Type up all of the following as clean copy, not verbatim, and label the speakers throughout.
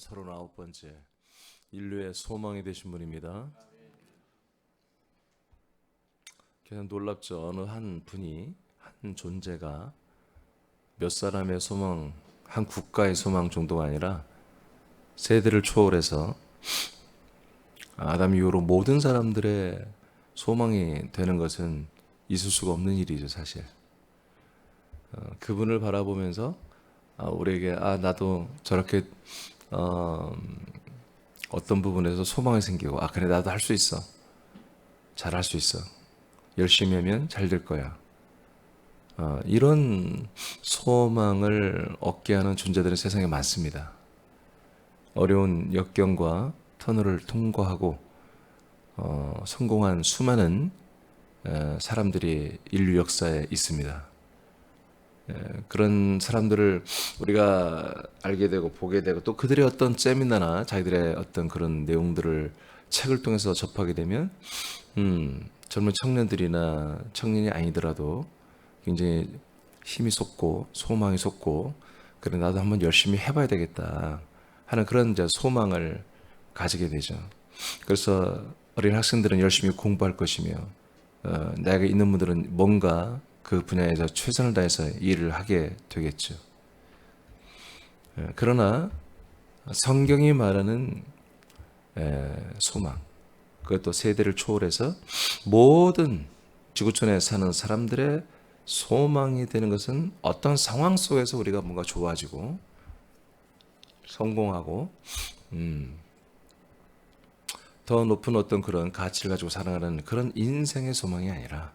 Speaker 1: 39번째 인류의 소망이 되신 분입니다. 그냥 놀랍죠. 어느 한 분이, 한 존재가 몇 사람의 소망, 한 국가의 소망 정도가 아니라 세대를 초월해서 아담 이후로 모든 사람들의 소망이 되는 것은 있을 수가 없는 일이죠, 사실. 그분을 바라보면서 우리에게 나도 저렇게 어떤 부분에서 소망이 생기고 그래 나도 할 수 있어, 잘할 수 있어, 열심히 하면 잘 될 거야, 이런 소망을 얻게 하는 존재들은 세상에 많습니다. 어려운 역경과 터널을 통과하고 성공한 수많은 사람들이 인류 역사에 있습니다. 그런 사람들을 우리가 알게 되고 보게 되고 또 그들의 어떤 세미나나 자기들의 어떤 그런 내용들을 책을 통해서 접하게 되면 젊은 청년들이나 청년이 아니더라도 굉장히 힘이 솟고 소망이 솟고 그래 나도 한번 열심히 해봐야 되겠다 하는 그런 이제 소망을 가지게 되죠. 그래서 어린 학생들은 열심히 공부할 것이며 나이가 있는 분들은 뭔가 그 분야에서 최선을 다해서 일을 하게 되겠죠. 그러나 성경이 말하는 소망, 그것도 세대를 초월해서 모든 지구촌에 사는 사람들의 소망이 되는 것은 어떤 상황 속에서 우리가 뭔가 좋아지고 성공하고 더 높은 어떤 그런 가치를 가지고 살아가는 그런 인생의 소망이 아니라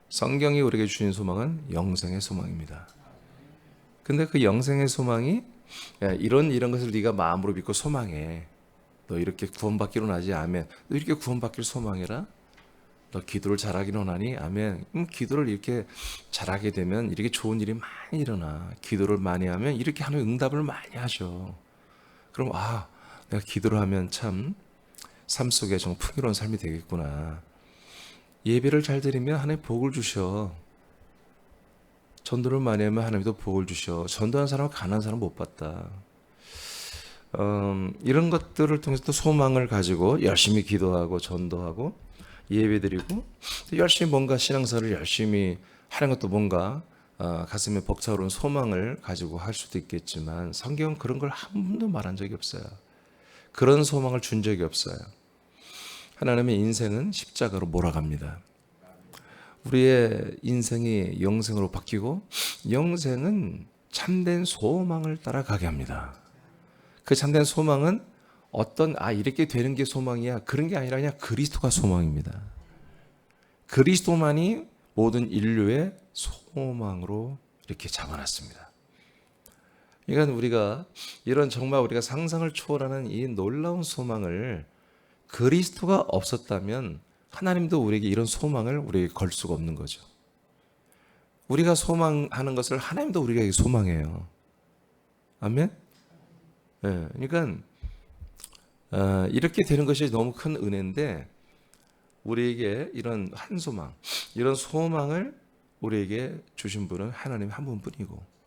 Speaker 1: 성경이 우리에게 주신 소망은 영생의 소망입니다. 근데 그 영생의 소망이 이런 것을 네가 마음으로 믿고 소망해. 너 이렇게 구원받기로 하지? 아멘. 너 이렇게 구원받길 소망해라. 너 기도를 잘하기로 하니? 아멘. 기도를 이렇게 잘하게 되면 이렇게 좋은 일이 많이 일어나. 기도를 많이 하면 이렇게 하는 응답을 많이 하죠. 그럼 내가 기도를 하면 참 삶 속에 좀 풍요로운 삶이 되겠구나. 예배를 잘 드리면 하나님 복을 주셔. 전도를 많이 하면 하나님도 복을 주셔. 전도하는 사람은 가난한 사람 못 봤다. 이런 것들을 통해서 또 소망을 가지고 열심히 기도하고 전도하고 예배 드리고 열심히 뭔가 신앙사를 열심히 하는 것도 뭔가 가슴에 벅차오르는 소망을 가지고 할 수도 있겠지만 성경은 그런 걸 한 번도 말한 적이 없어요. 그런 소망을 준 적이 없어요. 하나님의 인생은 십자가로 몰아갑니다. 우리의 인생이 영생으로 바뀌고 영생은 참된 소망을 따라가게 합니다. 그 참된 소망은 이렇게 되는 게 소망이야 그런 게 아니라 그냥 그리스도가 소망입니다. 그리스도만이 모든 인류의 소망으로 이렇게 잡아놨습니다. 그러니까 우리가 이런 정말 우리가 상상을 초월하는 이 놀라운 소망을 그리스도가 없었다면 하나님도 우리에게 이런 소망을 우리에게 걸 수가 없는 거죠. 우리가 소망하는 것을 하나님도 우리에게 소망해요. 아멘? 네, 그러니까 이렇게 되는 것이 너무 큰 은혜인데 우리에게 이런 한 소망, 이런 소망을 우리에게 주신 분은 하나님 한 분뿐이고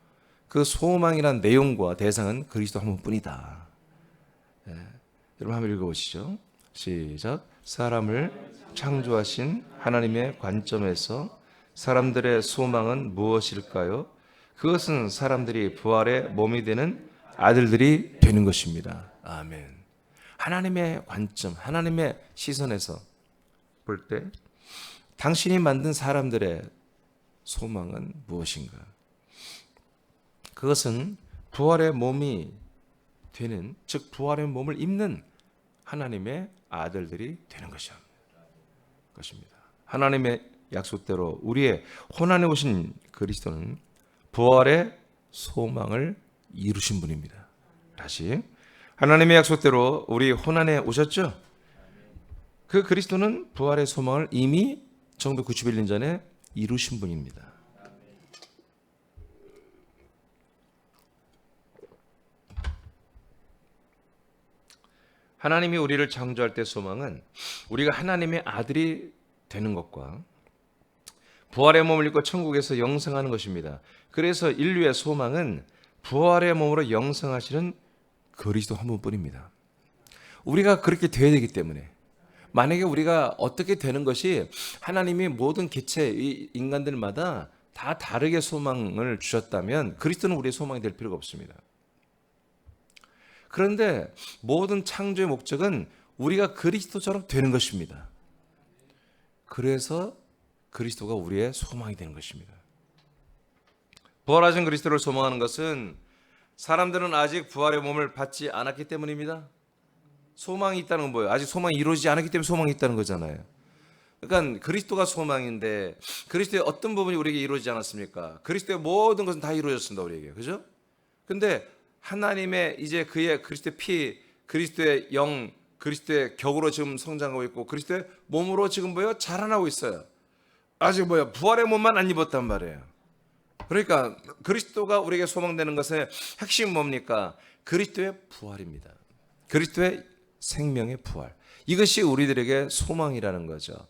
Speaker 1: 그 소망이란 내용과 대상은 그리스도 한 분뿐이다. 여러분 한번 읽어보시죠. 시작. 사람을 창조하신 하나님의 관점에서 사람들의 소망은 무엇일까요? 그것은 사람들이 부활의 몸이 되는 아들들이 되는 것입니다. 아멘. 하나님의 관점, 하나님의 시선에서 볼 때 당신이 만든 사람들의 소망은 무엇인가? 그것은 부활의 몸이 되는, 즉 부활의 몸을 입는 하나님의 아들들이 되는 것입니다. 하나님의 약속대로 우리의 혼안에 오신 그리스도는 부활의 소망을 이루신 분입니다. 다시 하나님의 약속대로 우리 혼안에 오셨죠? 그 그리스도는 부활의 소망을 이미 1991년 전에 이루신 분입니다. 하나님이 우리를 창조할 때 소망은 우리가 하나님의 아들이 되는 것과 부활의 몸을 입고 천국에서 영생하는 것입니다. 그래서 인류의 소망은 부활의 몸으로 영생하시는 그리스도 한 분뿐입니다. 우리가 그렇게 되어야 되기 때문에, 만약에 우리가 어떻게 되는 것이 하나님이 모든 개체 인간들마다 다 다르게 소망을 주셨다면 그리스도는 우리의 소망이 될 필요가 없습니다. 그런데 모든 창조의 목적은 우리가 그리스도처럼 되는 것입니다. 그래서 그리스도가 우리의 소망이 되는 것입니다. 부활하신 그리스도를 소망하는 것은 사람들은 아직 부활의 몸을 받지 않았기 때문입니다. 소망이 있다는 건 뭐예요? 아직 소망이 이루어지지 않았기 때문에 소망이 있다는 거잖아요. 그러니까 그리스도가 소망인데 그리스도의 어떤 부분이 우리에게 이루어지지 않았습니까? 그리스도의 모든 것은 다 이루어졌습니다, 우리에게. 그죠? 근데 하나님의 이제 그의 그리스도의 피, 그리스도의 영, 그리스도의 격으로 지금 성장하고 있고 그리스도의 몸으로 지금 뭐예요? 자라나고 있어요. 아직 뭐예요? 부활의 몸만 안 입었단 말이에요. 그러니까 그리스도가 우리에게 소망되는 것의 핵심은 뭡니까? 그리스도의 부활입니다. 그리스도의 생명의 부활. 이것이 우리들에게 소망이라는 거죠.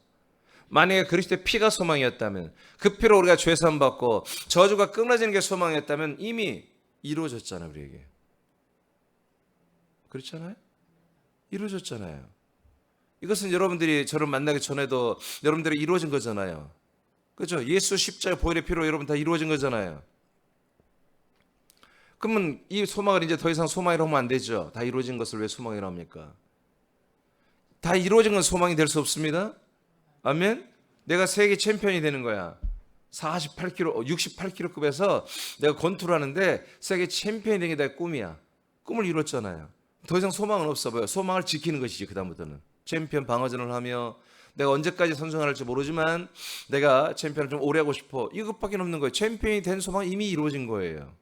Speaker 1: 만약에 그리스도의 피가 소망이었다면, 그 피로 우리가 죄사함 받고 저주가 끊어지는 게 소망이었다면 이미 이루어졌잖아요, 우리에게. 그렇잖아요? 이루어졌잖아요. 이것은 여러분들이 저를 만나기 전에도 여러분들이 이루어진 거잖아요. 그렇죠? 예수 십자가 보혈의 피로 여러분 다 이루어진 거잖아요. 그러면 이 소망을 이제 더 이상 소망이라고 하면 안 되죠. 다 이루어진 것을 왜 소망이라고 합니까? 다 이루어진 건 소망이 될 수 없습니다. 아멘? 내가 세계 챔피언이 되는 거야. 48kg, 68kg급에서 내가 권투를 하는데 세계 챔피언이 되는 게 내 꿈이야. 꿈을 이뤘잖아요. 더 이상 소망은 없어 보여. 소망을 지키는 것이지, 그다음부터는. 챔피언 방어전을 하며 내가 언제까지 선수할지 모르지만 내가 챔피언을 좀 오래 하고 싶어. 이것밖에 없는 거예요. 챔피언이 된 소망은 이미 이루어진 거예요.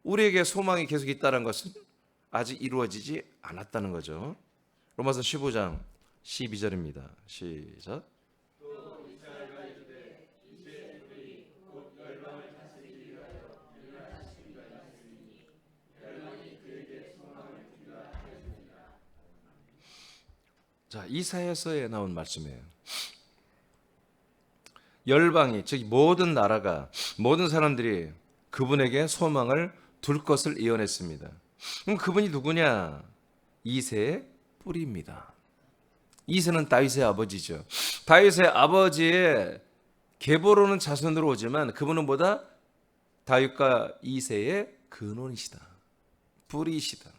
Speaker 1: 우리에게 소망이 계속 있다는 것은 아직 이루어지지 않았다는 거죠. 로마서 15장 12절입니다. 시작. 자, 이사야서에 나온 말씀이에요. 열방이, 즉 모든 나라가, 모든 사람들이 그분에게 소망을 둘 것을 예언했습니다. 그럼 그분이 누구냐? 이새의 뿌리입니다. 이새는 다윗의 아버지죠. 다윗의 아버지의 계보로는 자손으로 오지만 그분은 뭐다? 다윗과 이새의 근원이시다. 뿌리이시다.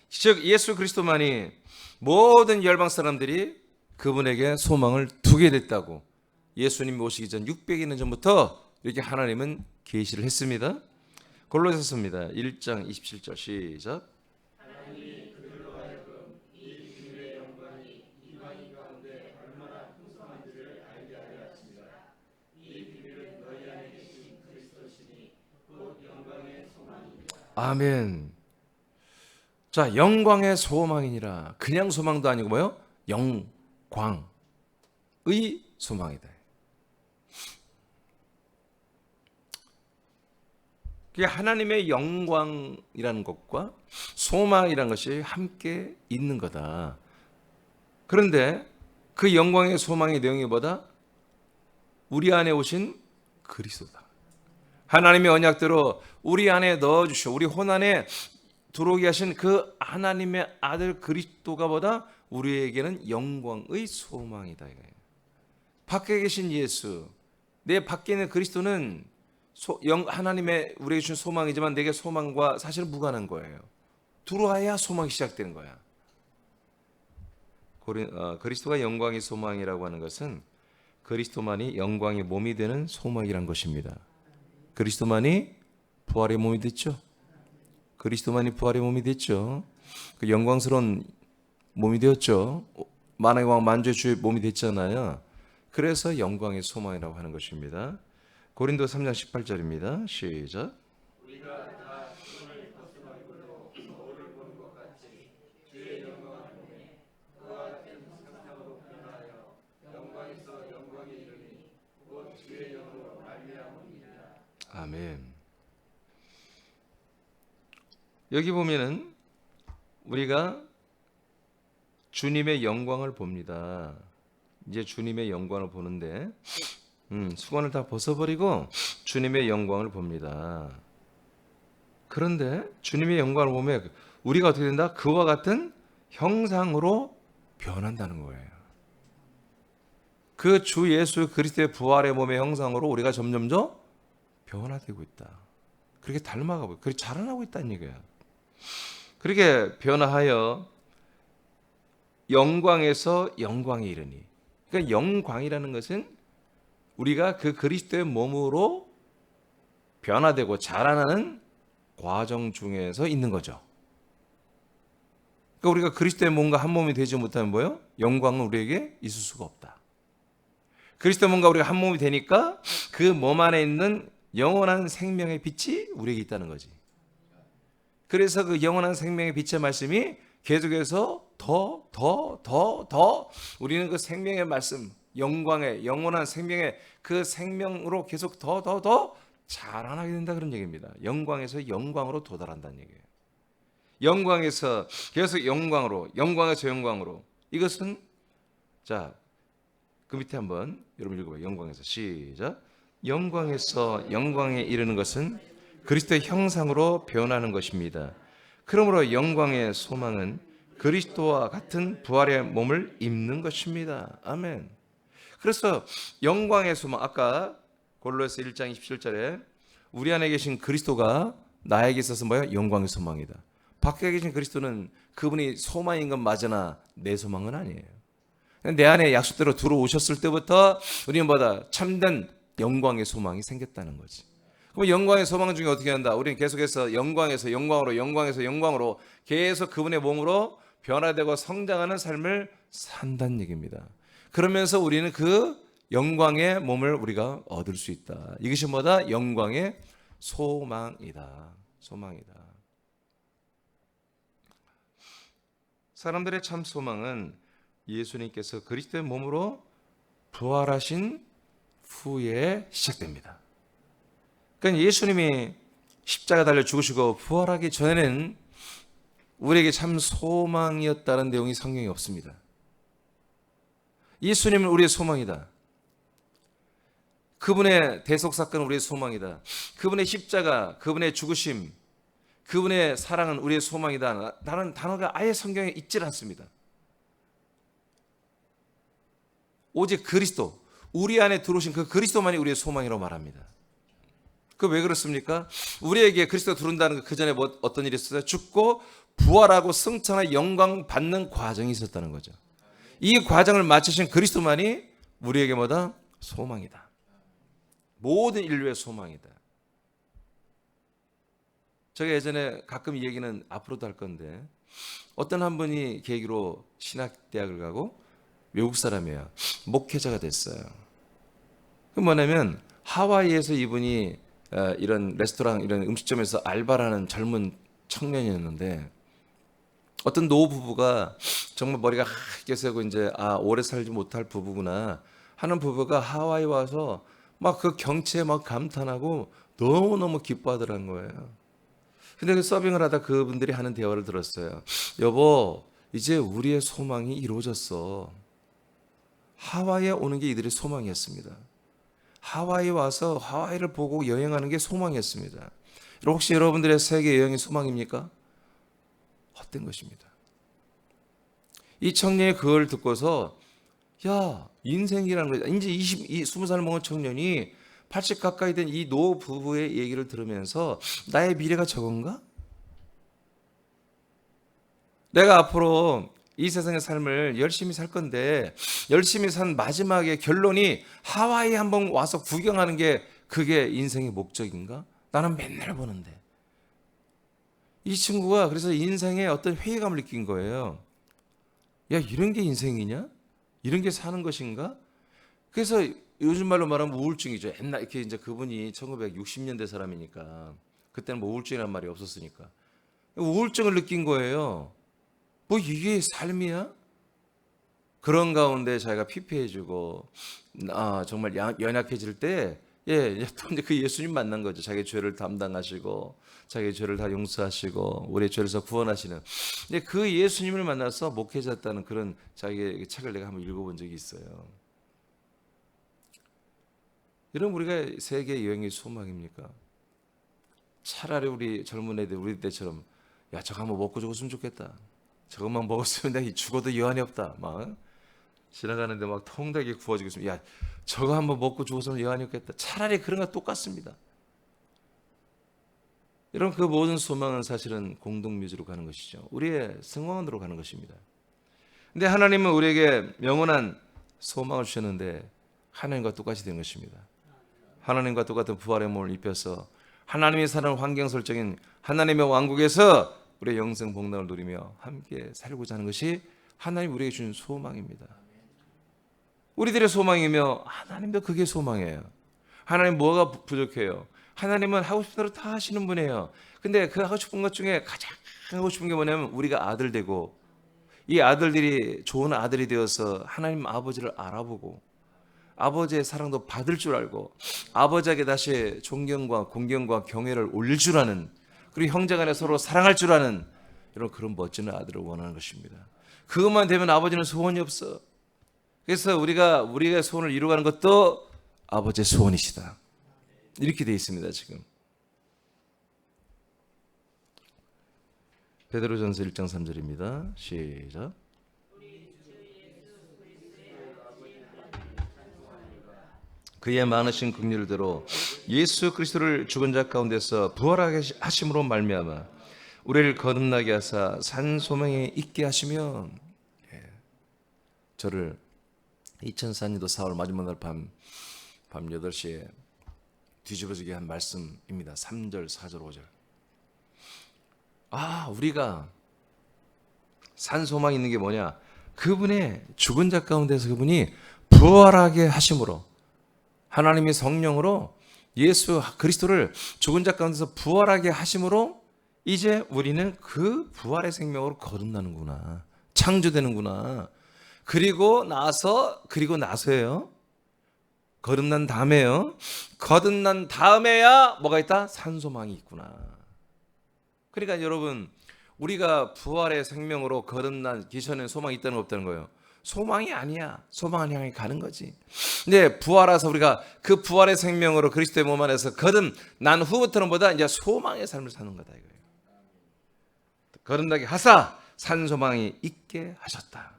Speaker 1: 즉 예수 그리스도만이 모든 열방 사람들이 그분에게 소망을 두게 됐다고 예수님이 오시기 전 600여 년 전부터 이렇게 하나님은 계시를 했습니다. 골로새서입니다. 1장 27절 시작. 아멘. 자, 영광의 소망이니라. 그냥 소망도 아니고 뭐요? 영광의 소망이다. 그게 하나님의 영광이라는 것과 소망이라는 것이 함께 있는 거다. 그런데 그 영광의 소망의 내용이 뭐다? 우리 안에 오신 그리스도다. 하나님의 언약대로 우리 안에 넣어주시오. 우리 혼 안에 들어오게 하신 그 하나님의 아들 그리스도가 보다 우리에게는 영광의 소망이다. 밖에 계신 예수, 내 밖에 있는 그리스도는 하나님의 우리에게 주신 소망이지만 내게 소망과 사실은 무관한 거예요. 들어와야 소망이 시작되는 거야. 그리스도가 영광의 소망이라고 하는 것은 그리스도만이 영광의 몸이 되는 소망이란 것입니다. 그리스도만이 부활의 몸이 됐죠. 그리스도만이 부활의 몸이 됐죠. 그 영광스러운 몸이 되었죠. 만왕의 왕 만주의 주의 몸이 됐잖아요. 그래서 영광의 소망이라고 하는 것입니다. 고린도 3장 18절입니다. 시작. 아멘. 여기 보면은 우리가 주님의 영광을 봅니다. 이제 주님의 영광을 보는데 수건을 다 벗어버리고 주님의 영광을 봅니다. 그런데 주님의 영광을 보면 우리가 어떻게 된다? 그와 같은 형상으로 변한다는 거예요. 그 주 예수 그리스도의 부활의 몸의 형상으로 우리가 점점점 변화되고 있다. 그렇게 닮아가고, 그렇게 자라나고 있다는 얘기예요. 그렇게 변화하여 영광에서 영광에 이르니. 그러니까 영광이라는 것은 우리가 그 그리스도의 몸으로 변화되고 자라나는 과정 중에서 있는 거죠. 그러니까 우리가 그리스도의 몸과 한 몸이 되지 못하면 뭐예요? 영광은 우리에게 있을 수가 없다. 그리스도 몸과 우리가 한 몸이 되니까 그 몸 안에 있는 영원한 생명의 빛이 우리에게 있다는 거지. 그래서 그 영원한 생명의 빛의 말씀이 계속해서 더 우리는 그 생명의 말씀, 영광의 영원한 생명의 그 생명으로 계속 더 자라나게 된다, 그런 얘기입니다. 영광에서 영광으로 도달한다는 얘기예요. 영광에서 계속 영광으로, 영광에서 영광으로. 이것은 자, 그 밑에 한번 여러분 읽어봐요. 영광에서 시작. 영광에서 영광에 이르는 것은 그리스도의 형상으로 변하는 것입니다. 그러므로 영광의 소망은 그리스도와 같은 부활의 몸을 입는 것입니다. 아멘. 그래서 영광의 소망, 아까 골로새 1장 27절에 우리 안에 계신 그리스도가 나에게 있어서 뭐야? 영광의 소망이다. 밖에 계신 그리스도는 그분이 소망인 건 맞으나 내 소망은 아니에요. 내 안에 약속대로 들어오셨을 때부터 우리는 뭐다? 참된 영광의 소망이 생겼다는 거지. 그럼 영광의 소망 중에 어떻게 한다? 우리는 계속해서 영광에서 영광으로, 영광에서 영광으로 계속 그분의 몸으로 변화되고 성장하는 삶을 산다는 얘기입니다. 그러면서 우리는 그 영광의 몸을 우리가 얻을 수 있다. 이것이 뭐다? 영광의 소망이다. 소망이다. 사람들의 참 소망은 예수님께서 그리스도의 몸으로 부활하신 후에 시작됩니다. 그러니까 예수님이 십자가 달려 죽으시고 부활하기 전에는 우리에게 참 소망이었다는 내용이 성경에 없습니다. 예수님은 우리의 소망이다. 그분의 대속사건은 우리의 소망이다. 그분의 십자가, 그분의 죽으심, 그분의 사랑은 우리의 소망이다. 라는 단어가 아예 성경에 있질 않습니다. 오직 그리스도, 우리 안에 들어오신 그 그리스도만이 우리의 소망이라고 말합니다. 그 왜 그렇습니까? 우리에게 그리스도 들어온다는 그 전에 뭐 어떤 일이 있었어요? 죽고 부활하고 승천하여 영광 받는 과정이 있었다는 거죠. 이 과정을 마치신 그리스도만이 우리에게 뭐다? 소망이다. 모든 인류의 소망이다. 제가 예전에 가끔 이 얘기는 앞으로도 할 건데, 어떤 한 분이 계기로 신학대학을 가고 외국 사람이에요. 목회자가 됐어요. 그 뭐냐면 하와이에서 이분이 이런 레스토랑, 이런 음식점에서 알바를 하는 젊은 청년이었는데, 어떤 노부부가 정말 머리가 하얗게 새고 이제 오래 살지 못할 부부구나 하는 부부가 하와이 와서 막 그 경치에 막 감탄하고 너무너무 기뻐하더라는 거예요. 근데 그 서빙을 하다 그분들이 하는 대화를 들었어요. 여보, 이제 우리의 소망이 이루어졌어. 하와이에 오는 게 이들의 소망이었습니다. 하와이 와서 하와이를 보고 여행하는 게 소망이었습니다. 혹시 여러분들의 세계 여행이 소망입니까? 헛된 것입니다. 이 청년이 그걸 듣고서 야, 인생이라는 거, 이제 20살 먹은 청년이 80 가까이 된 이 노 부부의 얘기를 들으면서 나의 미래가 저건가? 내가 앞으로 이 세상의 삶을 열심히 살 건데 열심히 산 마지막에 결론이 하와이 한번 와서 구경하는 게 그게 인생의 목적인가? 나는 맨날 보는데. 이 친구가 그래서 인생에 어떤 회의감을 느낀 거예요. 야, 이런 게 인생이냐? 이런 게 사는 것인가? 그래서 요즘 말로 말하면 우울증이죠. 옛날 이렇게 이제 그분이 1960년대 사람이니까 그때는 뭐 우울증이란 말이 없었으니까 우울증을 느낀 거예요. 뭐 이게 삶이야? 그런 가운데 자기가 피폐해지고 정말 연약해질 때 또 이제 그 예수님 만난 거죠. 자기 죄를 담당하시고 자기 죄를 다 용서하시고 우리의 죄에서 구원하시는. 근데 그 예수님을 만나서 목회자였다는 그런 자기의 책을 내가 한번 읽어본 적이 있어요. 이런 우리가 세계 여행의 소망입니까? 차라리 우리 젊은 애들 우리 때처럼 야 저거 한번 먹고 죽었으면 좋겠다. 저것만 먹었으면 내가 죽어도 여한이 없다. 막 지나가는데 막 통닭이 구워지고 있으면 야 저거 한번 먹고 죽었으면 여한이 없겠다. 차라리 그런 거 똑같습니다. 여러분 그 모든 소망은 사실은 공동묘지로 가는 것이죠. 우리의 승원으로 가는 것입니다. 근데 하나님은 우리에게 영원한 소망을 주셨는데 하나님과 똑같이 된 것입니다. 하나님과 똑같은 부활의 몸을 입혀서 하나님이 사는 환경 설정인 하나님의 왕국에서 우리의 영생 복락을 누리며 함께 살고자 하는 것이 하나님 우리에게 주신 소망입니다. 우리들의 소망이며 하나님도 그게 소망이에요. 하나님 뭐가 부족해요? 하나님은 하고 싶은 대로 다 하시는 분이에요. 근데 그 하고 싶은 것 중에 가장 하고 싶은 게 뭐냐면 우리가 아들 되고 이 아들들이 좋은 아들이 되어서 하나님 아버지를 알아보고 아버지의 사랑도 받을 줄 알고 아버지에게 다시 존경과 공경과 경외를 올릴 줄 아는 그리고 형제간에 서로 사랑할 줄 아는 이런 그런 멋진 아들을 원하는 것입니다. 그것만 되면 아버지는 소원이 없어. 그래서 우리가 소원을 이루어가는 것도 아버지의 소원이시다. 이렇게 되어 있습니다. 지금 베드로전서 1장 3절입니다. 시작. 그의 많으신 긍휼대로 예수 그리스도를 죽은 자 가운데서 부활하게 하심으로 말미암아 우리를 거듭나게 하사 산 소망에 있게 하시면 저를 2004년도 4월 마지막 날 밤 8시에 뒤집어지게 한 말씀입니다. 3절, 4절, 5절. 우리가 산 소망이 있는 게 뭐냐? 그분의 죽은 자 가운데서 그분이 부활하게 하심으로 하나님의 성령으로 예수 그리스도를 죽은 자 가운데서 부활하게 하심으로 이제 우리는 그 부활의 생명으로 거듭나는구나. 창조되는구나. 그리고 나서예요. 거듭난 다음에요. 거듭난 다음에야 뭐가 있다? 산소망이 있구나. 그러니까 여러분 우리가 부활의 생명으로 거듭난 기천에 소망이 있다는 거 없다는 거예요. 소망이 아니야. 소망을 향해 가는 거지. 근데 부활해서 우리가 그 부활의 생명으로 그리스도의 몸 안에서 거듭난 후부터는 보다 이제 소망의 삶을 사는 거다 이거예요. 거듭나게 하사 산 소망이 있게 하셨다.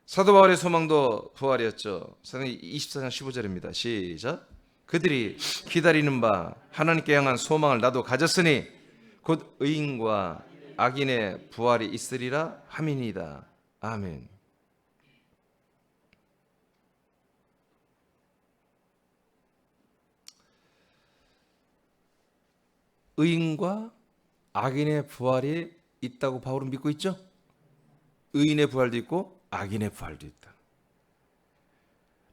Speaker 1: 사도 바울의 소망도 부활이었죠. 24장 15절입니다. 시작. 그들이 기다리는 바 하나님께 향한 소망을 나도 가졌으니 곧 의인과 악인의 부활이 있으리라 함이니이다. 아멘. 의인과 악인의 부활이 있다고 바울은 믿고 있죠? 의인의 부활도 있고 악인의 부활도 있다.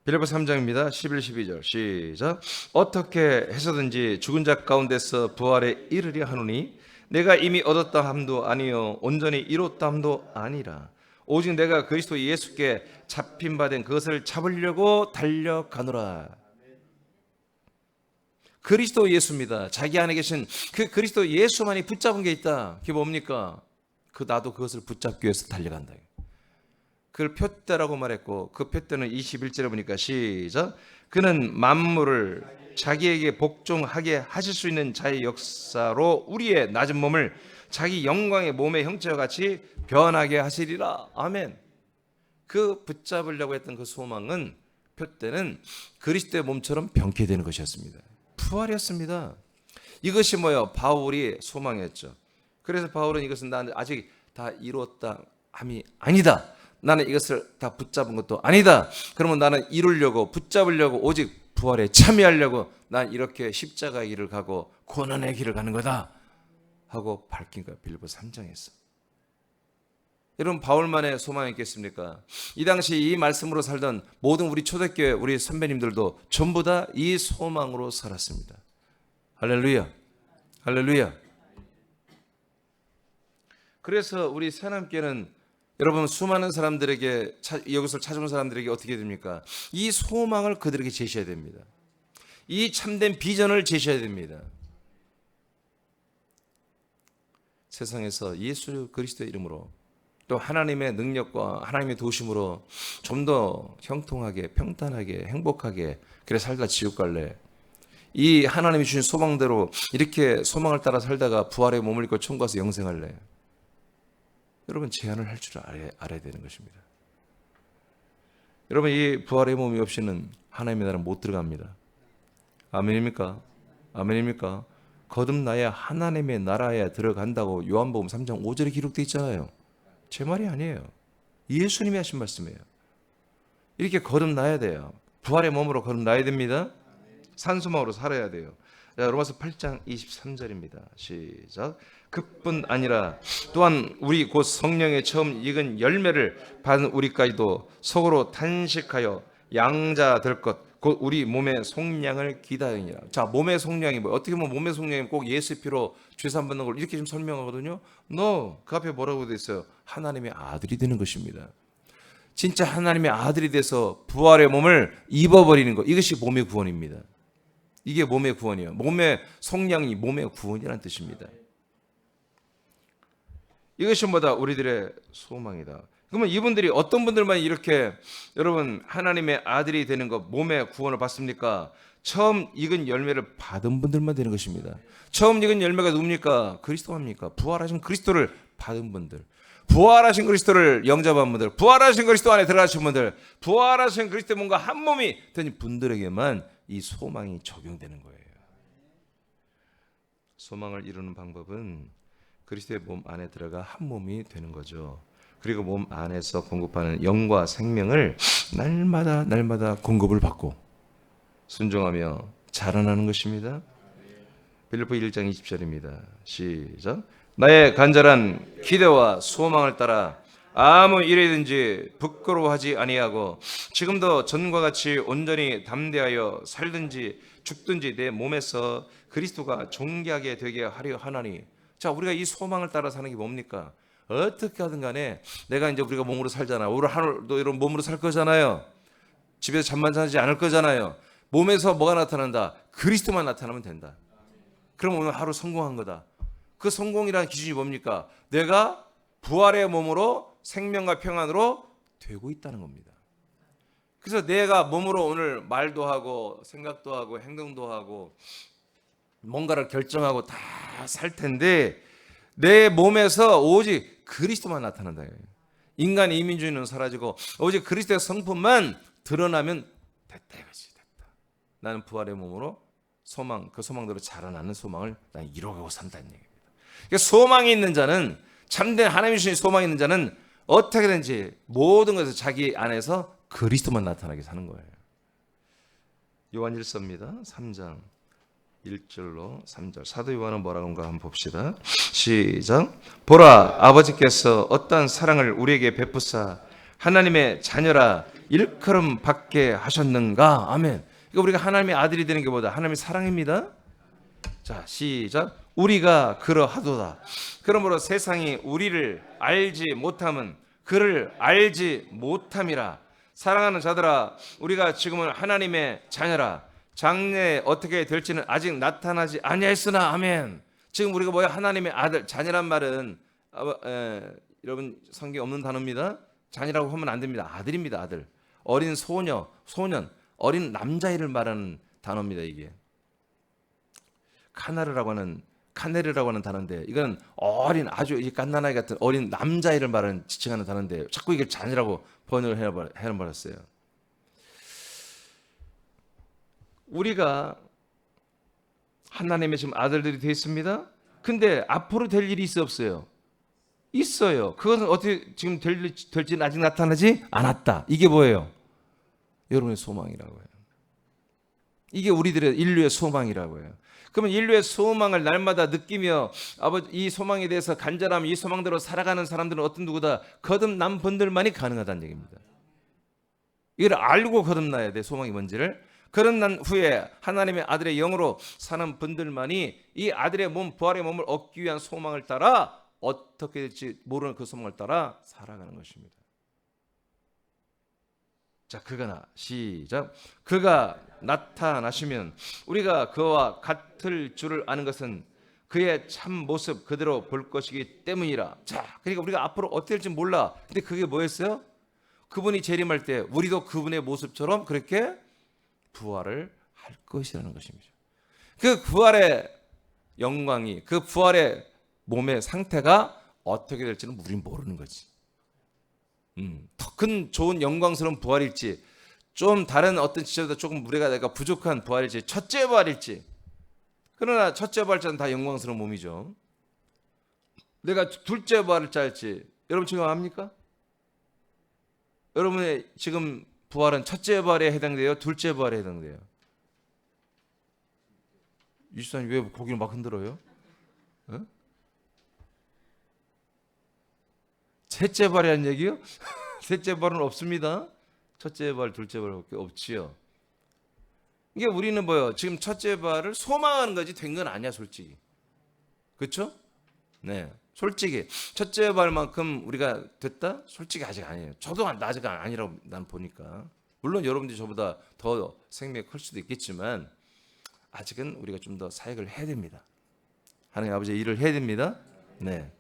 Speaker 1: 빌립보 3장입니다. 11, 12절 시작. 어떻게 해서든지 죽은 자 가운데서 부활에 이르려 하노니 내가 이미 얻었다 함도 아니요 온전히 이뤘다 함도 아니라 오직 내가 그리스도 예수께 잡힌 바 된 그것을 잡으려고 달려가노라. 그리스도 예수입니다. 자기 안에 계신 그 그리스도 예수만이 붙잡은 게 있다. 그게 뭡니까? 나도 그것을 붙잡기 위해서 달려간다. 그걸 표대라고 말했고 그 표대는 21절에 보니까 시작. 그는 만물을 자기에게 복종하게 하실 수 있는 자의 역사로 우리의 낮은 몸을 자기 영광의 몸의 형체와 같이 변하게 하시리라. 아멘. 그 붙잡으려고 했던 그 소망은 표대는 그리스도의 몸처럼 변케 되는 것이었습니다. 부활이었습니다. 이것이 뭐예요? 바울이 소망이었죠. 그래서 바울은 이것은 나는 아직 다 이루었다 함이 아니다. 나는 이것을 다 붙잡은 것도 아니다. 그러면 나는 이루려고 붙잡으려고 오직 부활에 참여하려고 난 이렇게 십자가의 길을 가고 고난의 길을 가는 거다 하고 밝힌 거야. 빌립보 3장에서. 여러분 바울만의 소망이 있겠습니까? 이 당시 이 말씀으로 살던 모든 우리 초대교회 우리 선배님들도 전부 다 이 소망으로 살았습니다. 할렐루야. 할렐루야. 그래서 우리 새남교회는 여러분 수많은 사람들에게 이것을 찾아온 사람들에게 어떻게 됩니까? 이 소망을 그들에게 제시해야 됩니다. 이 참된 비전을 제시해야 됩니다. 세상에서 예수 그리스도의 이름으로 또 하나님의 능력과 하나님의 도심으로 좀 더 형통하게 평탄하게 행복하게 그래 살다 지옥 갈래. 이 하나님이 주신 소망대로 이렇게 소망을 따라 살다가 부활의 몸을 입고 천국 가서 영생할래? 여러분 제한을 할 줄 알아야 되는 것입니다. 여러분 이 부활의 몸이 없이는 하나님의 나라는 못 들어갑니다. 아멘입니까? 아멘입니까? 거듭나야 하나님의 나라에 들어간다고 요한복음 3장 5절에 기록되어 있잖아요. 제 말이 아니에요. 예수님이 하신 말씀이에요. 이렇게 거듭나야 돼요. 부활의 몸으로 거듭나야 됩니다. 산소망으로 살아야 돼요. 자, 로마서 8장 23절입니다. 시작. 그뿐 아니라 또한 우리 곧 성령의 처음 익은 열매를 받은 우리까지도 속으로 탄식하여 양자 될 것 곧 우리 몸의 속량을 기다리니라. 자, 몸의 속량이 뭐예요? 어떻게 보면 몸의 속량이 꼭 예수 피로 죄산 받는 걸 이렇게 좀 설명하거든요. No, 그 앞에 뭐라고 되어 있어요? 하나님의 아들이 되는 것입니다. 진짜 하나님의 아들이 돼서 부활의 몸을 입어버리는 것, 이것이 몸의 구원입니다. 이게 몸의 구원이에요. 몸의 속량이 몸의 구원이라는 뜻입니다. 이것이 뭐다? 우리들의 소망이다. 그러면 이분들이 어떤 분들만 이렇게 여러분 하나님의 아들이 되는 것, 몸의 구원을 받습니까? 처음 익은 열매를 받은 분들만 되는 것입니다. 처음 익은 열매가 누굽니까? 그리스도입니까? 부활하신 그리스도를 받은 분들, 부활하신 그리스도를 영접한 분들, 부활하신 그리스도 안에 들어가신 분들, 부활하신 그리스도의 몸과 한 몸이 된 분들에게만 이 소망이 적용되는 거예요. 소망을 이루는 방법은 그리스도의 몸 안에 들어가 한 몸이 되는 거죠. 그리고 몸 안에서 공급하는 영과 생명을 날마다 공급을 받고 순종하며 자라나는 것입니다. 빌립보 1장 20절입니다. 시작. 나의 간절한 기대와 소망을 따라 아무 일이든지 부끄러워하지 아니하고 지금도 전과 같이 온전히 담대하여 살든지 죽든지 내 몸에서 그리스도가 존귀하게 되게 하려 하나니. 자, 우리가 이 소망을 따라 사는 게 뭡니까? 어떻게 하든 간에 내가 이제 우리가 몸으로 살잖아. 우리 하루도 이런 몸으로 살 거잖아요. 집에서 잠만 자지 않을 거잖아요. 몸에서 뭐가 나타난다? 그리스도만 나타나면 된다. 그럼 오늘 하루 성공한 거다. 그 성공이라는 기준이 뭡니까? 내가 부활의 몸으로 생명과 평안으로 되고 있다는 겁니다. 그래서 내가 몸으로 오늘 말도 하고 생각도 하고 행동도 하고 뭔가를 결정하고 다 살 텐데 내 몸에서 오직 그리스도만 나타난다. 인간의 이민주의는 사라지고 오직 그리스도의 성품만 드러나면 됐다 이거지. 됐다. 나는 부활의 몸으로 소망, 그 소망대로 자라나는 소망을 난 이뤄가고 산다는 얘기입니다. 그러니까 소망이 있는 자는, 참된 하나님이 주신 소망이 있는 자는 어떻게든지 모든 것을 자기 안에서 그리스도만 나타나게 사는 거예요. 요한일서입니다. 3장 1절로 3절. 사도 요한은 뭐라고 한가 한번 봅시다. 시작. 보라, 아버지께서 어떠한 사랑을 우리에게 베푸사 하나님의 자녀라 일컬음 받게 하셨는가. 아멘. 그러니까 우리가 하나님의 아들이 되는 게 뭐다? 하나님의 사랑입니다. 자, 시작. 우리가 그러하도다. 그러므로 세상이 우리를 알지 못함은 그를 알지 못함이라. 사랑하는 자들아, 우리가 지금은 하나님의 자녀라. 장래에 어떻게 될지는 아직 나타나지 아니하였으나. 아멘. 지금 우리가 뭐야? 하나님의 아들. 자녀란 말은 여러분 성경에 없는 단어입니다. 자녀라고 하면 안 됩니다. 아들입니다. 아들. 어린 소년, 어린 남자애를 말하는 단어입니다. 이게 카네르라고 하는 단어인데 이건 어린 아주 갓난아이 같은 어린 남자애를 말하는 지칭하는 단어인데 자꾸 이게 자녀라고 번역을 해버렸어요. 우리가 하나님의 지금 아들들이 되어 있습니다. 근데 앞으로 될 일이 있어 없어요? 있어요. 그것은 어떻게 지금 될지는 아직 나타나지 않았다. 이게 뭐예요? 여러분의 소망이라고 해요. 이게 우리들의 인류의 소망이라고 해요. 그러면 인류의 소망을 날마다 느끼며 아버지 이 소망에 대해서 간절함, 이 소망대로 살아가는 사람들은 어떤 누구다? 거듭난 분들만이 가능하다는 얘기입니다. 이걸 알고 거듭나야 돼. 소망이 뭔지를. 거듭난 후에 하나님의 아들의 영으로 사는 분들만이 이 아들의 몸, 부활의 몸을 얻기 위한 소망을 따라 어떻게 될지 모르는 그 소망을 따라 살아가는 것입니다. 자, 시작. 그가 나타나시면 우리가 그와 같을 줄을 아는 것은 그의 참 모습 그대로 볼 것이기 때문이라. 자, 그러니까 우리가 앞으로 어떻게 될지 몰라. 근데 그게 뭐였어요? 그분이 재림할 때 우리도 그분의 모습처럼 그렇게 부활을 할 것이라는 것입니다. 그 부활의 영광이, 그 부활의 몸의 상태가 어떻게 될지는 우린 모르는 거지. 더 큰 좋은 영광스러운 부활일지, 좀 다른 어떤 지점보다 조금 우리가 내가 부족한 부활일지, 첫째 부활일지. 그러나 첫째 부활자는 다 영광스러운 몸이죠. 내가 둘째 부활자일지 여러분 지금 압니까? 여러분의 지금 부활은 첫째 부활에 해당돼요? 둘째 부활에 해당돼요? 유수사님 왜 고개를 막 흔들어요? 어? 셋째 부활이라는 얘기요? 셋째 부활은 없습니다. 첫째 부활, 둘째 부활밖에 없지요. 이게 우리는 뭐요? 지금 첫째 부활을 소망하는 거지 된 건 아니야, 솔직히. 그렇죠? 네, 솔직히 첫째 부활만큼 우리가 됐다? 솔직히 아직 아니에요. 저도 아직 아니라고 난 보니까. 물론 여러분들이 저보다 더 생명이 클 수도 있겠지만 아직은 우리가 좀 더 사역을 해야 됩니다. 하나님 아버지의 일을 해야 됩니다. 네.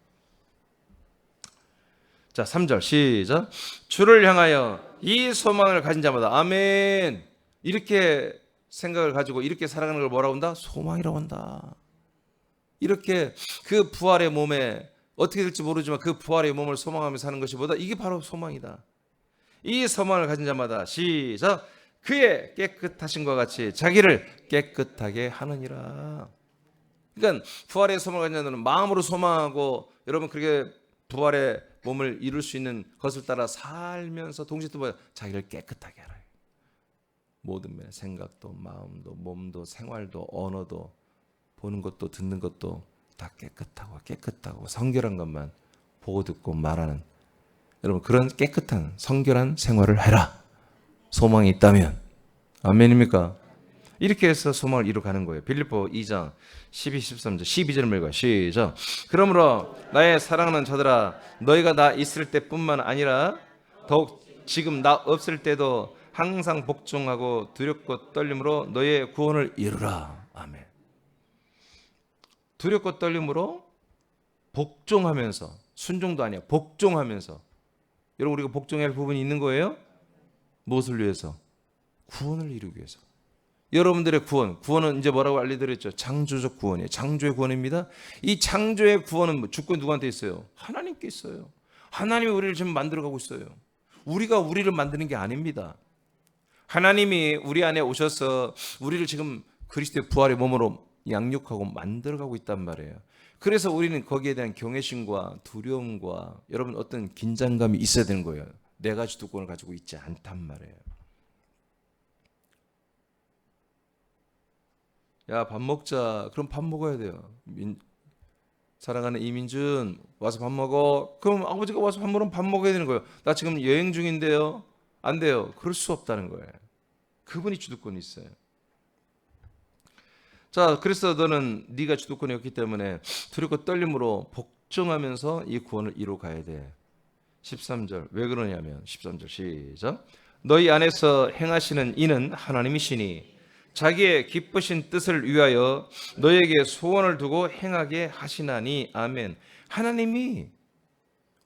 Speaker 1: 자, 3절 시작. 주를 향하여 이 소망을 가진 자마다 아멘. 이렇게 생각을 가지고 이렇게 살아가는 걸 뭐라고 한다? 소망이라고 한다. 이렇게 그 부활의 몸에 어떻게 될지 모르지만 그 부활의 몸을 소망하며 사는 것이 뭐다? 이게 바로 소망이다. 이 소망을 가진 자마다 시작. 그의 깨끗하심과 같이 자기를 깨끗하게 하느니라. 그러니까 부활의 소망을 가진 자들은 마음으로 소망하고 여러분 그렇게 부활의 몸을 이룰 수 있는 것을 따라 살면서 동시에 또 뭐야? 자기를 깨끗하게 하라. 모든 면 생각도 마음도 몸도 생활도 언어도 보는 것도 듣는 것도 다 깨끗하고 성결한 것만 보고 듣고 말하는 여러분 그런 깨끗한 성결한 생활을 해라. 소망이 있다면 아멘입니까? 이렇게 해서 소망을 이루어가는 거예요. 빌립보 2장 12, 13절 12절을 읽어요. 시작. 그러므로 나의 사랑하는 자들아 너희가 나 있을 때뿐만 아니라 더욱 지금 나 없을 때도 항상 복종하고 두렵고 떨림으로 너희의 구원을 이루라. 아멘. 두렵고 떨림으로 복종하면서 순종도 아니야. 복종하면서 여러분 우리가 복종해야 할 부분이 있는 거예요. 무엇을 위해서? 구원을 이루기 위해서. 여러분들의 구원은 이제 뭐라고 알려드렸죠? 창조적 구원이에요. 창조의 구원입니다. 이 창조의 구원은 주권 누구한테 있어요? 하나님께 있어요. 하나님이 우리를 지금 만들어가고 있어요. 우리가 우리를 만드는 게 아닙니다. 하나님이 우리 안에 오셔서 우리를 지금 그리스도의 부활의 몸으로 양육하고 만들어가고 있단 말이에요. 그래서 우리는 거기에 대한 경외심과 두려움과 여러분 어떤 긴장감이 있어야 되는 거예요. 내가 주도권을 가지고 있지 않단 말이에요. 야, 밥 먹자. 그럼 밥 먹어야 돼요. 사랑하는 이민준 와서 밥 먹어. 그럼 아버지가 와서 밥 먹으면 밥 먹어야 되는 거예요. 나 지금 여행 중인데요. 안 돼요. 그럴 수 없다는 거예요. 그분이 주도권이 있어요. 자, 그래서 너는 네가 주도권이 없기 때문에 두렵고 떨림으로 복종하면서 이 구원을 이루어 가야 돼. 13절 왜 그러냐면 13절 시작. 너희 안에서 행하시는 이는 하나님이시니 자기의 기쁘신 뜻을 위하여 너에게 소원을 두고 행하게 하시나니 아멘. 하나님이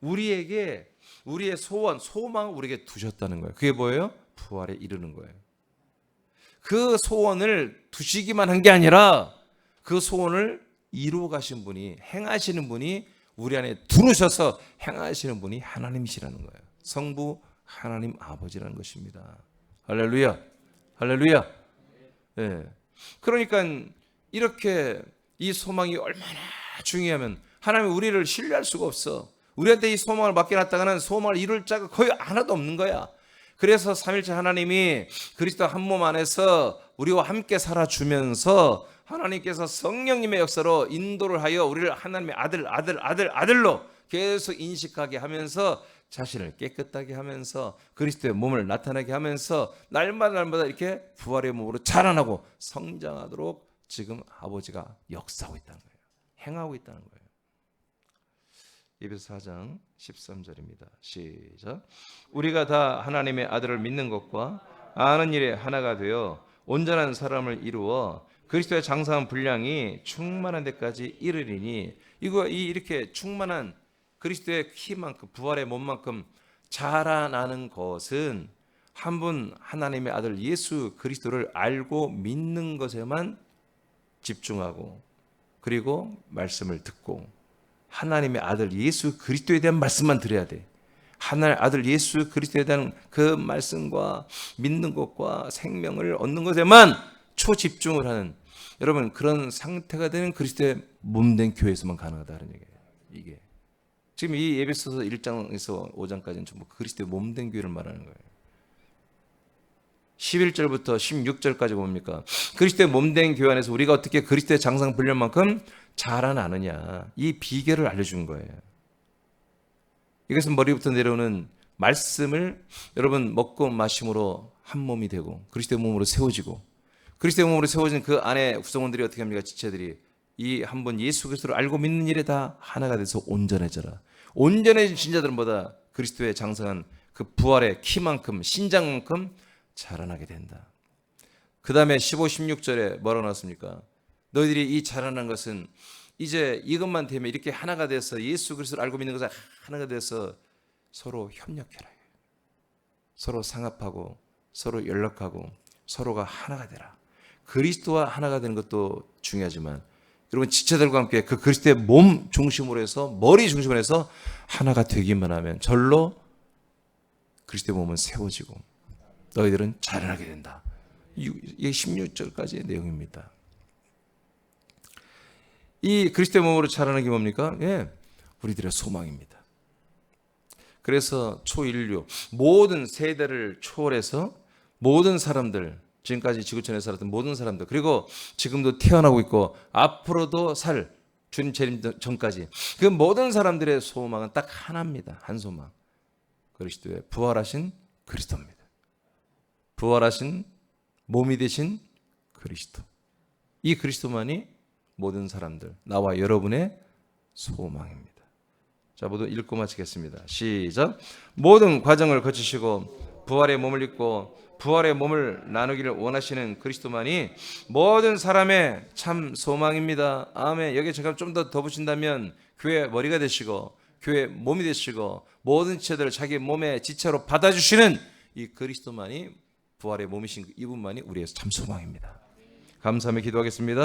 Speaker 1: 우리에게 우리의 소망을 우리에게 두셨다는 거예요. 그게 뭐예요? 부활에 이르는 거예요. 그 소원을 두시기만 한 게 아니라 그 소원을 이루어 가신 분이 행하시는 분이 우리 안에 들어오셔서 행하시는 분이 하나님이시라는 거예요. 성부 하나님 아버지라는 것입니다. 할렐루야. 할렐루야. 네. 그러니까 이렇게 이 소망이 얼마나 중요하면 하나님이 우리를 신뢰할 수가 없어. 우리한테 이 소망을 맡겨놨다가는 소망을 이룰 자가 거의 하나도 없는 거야. 그래서 삼일째 하나님이 그리스도 한 몸 안에서 우리와 함께 살아주면서 하나님께서 성령님의 역사로 인도를 하여 우리를 하나님의 아들로 계속 인식하게 하면서 자신을 깨끗하게 하면서 그리스도의 몸을 나타나게 하면서 날마다 이렇게 부활의 몸으로 자라나고 성장하도록 지금 아버지가 역사하고 있다는 거예요. 행하고 있다는 거예요. 에베소 4장 13절입니다. 시작. 우리가 다 하나님의 아들을 믿는 것과 아는 일에 하나가 되어 온전한 사람을 이루어 그리스도의 장사한 분량이 충만한 데까지 이르리니 이렇게 충만한 그리스도의 키만큼 부활의 몸만큼 자라나는 것은 한 분 하나님의 아들 예수 그리스도를 알고 믿는 것에만 집중하고 그리고 말씀을 듣고 하나님의 아들 예수 그리스도에 대한 말씀만 들어야 돼. 하나님의 아들 예수 그리스도에 대한 그 말씀과 믿는 것과 생명을 얻는 것에만 초집중을 하는, 여러분 그런 상태가 되는 그리스도의 몸된 교회에서만 가능하다는 얘기예요. 이게 지금 이 에베소서 1장에서 5장까지는 전부 그리스도의 몸된 교회를 말하는 거예요. 11절부터 16절까지 뭡니까? 그리스도의 몸된 교회 안에서 우리가 어떻게 그리스도의 장상 분량 만큼 자라나느냐, 이 비결을 알려준 거예요. 이것은 머리부터 내려오는 말씀을 여러분 먹고 마심으로 한 몸이 되고 그리스도의 몸으로 세워지고, 그리스도의 몸으로 세워진 그 안에 구성원들이 어떻게 합니까? 지체들이 이 한 번 예수 그리스도를 알고 믿는 일에 다 하나가 돼서 온전해져라. 온전해진 신자들보다 그리스도의 장성한 그 부활의 키만큼, 신장만큼 자라나게 된다. 그 다음에 15, 16절에 뭐라고 나왔습니까? 너희들이 이 자라난 것은 이제 이것만 되면 이렇게 하나가 돼서 예수 그리스도를 알고 믿는 것은 하나가 돼서 서로 협력해라. 서로 상합하고 서로 연락하고 서로가 하나가 되라. 그리스도와 하나가 되는 것도 중요하지만 여러분 지체들과 함께 그 그리스도의 몸 중심으로 해서, 머리 중심으로 해서 하나가 되기만 하면 절로 그리스도의 몸은 세워지고 너희들은 자라나게 된다. 이게 16절까지의 내용입니다. 이 그리스도의 몸으로 자라나는 게 뭡니까? 예, 우리들의 소망입니다. 그래서 초인류, 모든 세대를 초월해서 모든 사람들, 지금까지 지구촌에 살았던 모든 사람들, 그리고 지금도 태어나고 있고 앞으로도 살 주님 재림 전까지 그 모든 사람들의 소망은 딱 하나입니다. 한 소망, 그리스도의 부활하신 그리스도입니다. 부활하신 몸이 되신 그리스도, 이 그리스도만이 모든 사람들, 나와 여러분의 소망입니다. 자, 모두 읽고 마치겠습니다. 시작. 모든 과정을 거치시고 부활의 몸을 입고 부활의 몸을 나누기를 원하시는 그리스도만이 모든 사람의 참 소망입니다. 아멘. 여기 제가 좀 더 붙인다면 교회 머리가 되시고 교회 몸이 되시고 모든 지체들을 자기 몸의 지체로 받아주시는 이 그리스도만이, 부활의 몸이신 이분만이 우리의 참 소망입니다. 감사하며 기도하겠습니다.